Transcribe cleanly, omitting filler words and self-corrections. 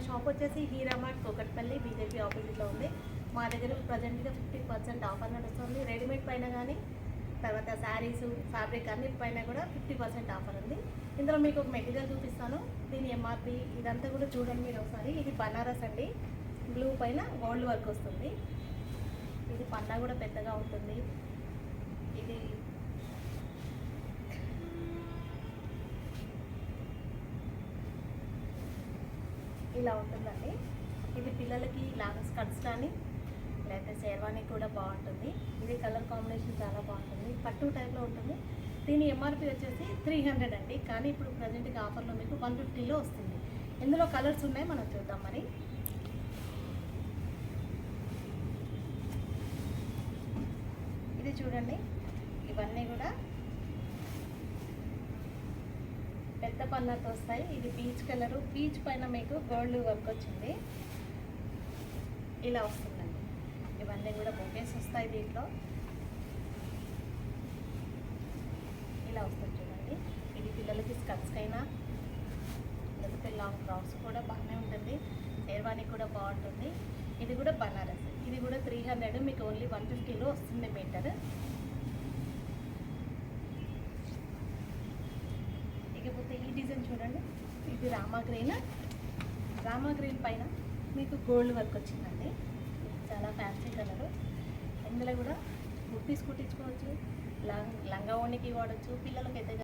Shop వచ్చేసి హీరామార్ట్ Kukatpally BJP ఆపోజిట్లో ఉంది. మా దగ్గర ప్రజెంట్గా 50% ఆఫర్ నడుస్తుంది. రెడీమేడ్ పైన కానీ తర్వాత శారీస్ ఫ్యాబ్రిక్ అన్నిటిపైన కూడా 50% ఆఫర్ ఉంది. ఇందులో మీకు ఒక మెటీరియల్ చూపిస్తాను. దీని ఎంఆర్పి ఇదంతా కూడా చూడండి మీరు ఒకసారి. ఇది బనారస్ అండి, బ్లూ పైన గోల్డ్ వర్క్ వస్తుంది. ఇది పన్నా కూడా పెద్దగా ఉంటుంది. ఇది ఇలా ఉంటుందండి. ఇది పిల్లలకి లాంగ్ స్కర్ట్స్ కానీ లేకపోతే షేర్వానీ కూడా బాగుంటుంది. ఇది కలర్ కాంబినేషన్ చాలా బాగుంటుంది, పట్టు టైప్లో ఉంటుంది. దీని ఎంఆర్పి వచ్చేసి 300 అండి, కానీ ఇప్పుడు ప్రజెంట్గా ఆఫర్లో మీకు 150లో వస్తుంది. ఇందులో కలర్స్ ఉన్నాయి, మనం చూద్దాం. మరి ఇది చూడండి, ఇవన్నీ కూడా పెద్ద పన్నాతో వస్తాయి. ఇది పీచ్ కలరు, పీచ్ పైన మీకు గోల్డ్ వర్క్ వచ్చింది, ఇలా వస్తుందండి. ఇవన్నీ కూడా బొకేస్ వస్తాయి దీంట్లో, ఇలా వస్తుంది చూడండి. ఇది పిల్లలకి స్కర్ట్స్కైనా లేకపోతే లాంగ్ ఫ్రాక్స్ కూడా బాగానే ఉంటుంది. షేర్వానీ కూడా బాగుంటుంది. ఇది కూడా బనారస్, ఇది కూడా 300, మీకు ఓన్లీ 150లో వస్తుంది మీటర్. ఇకపోతే ఈ డిజైన్ చూడండి, ఇది రామా గ్రీన్ పైన మీకు గోల్డ్ వర్క్ వచ్చిందండి. చాలా ఫ్యాన్సీ కలరు. ఇందులో కూడా కుర్తీస్ కుట్టించుకోవచ్చు, లంగా ఓణికి వాడచ్చు, పిల్లలకి అయితే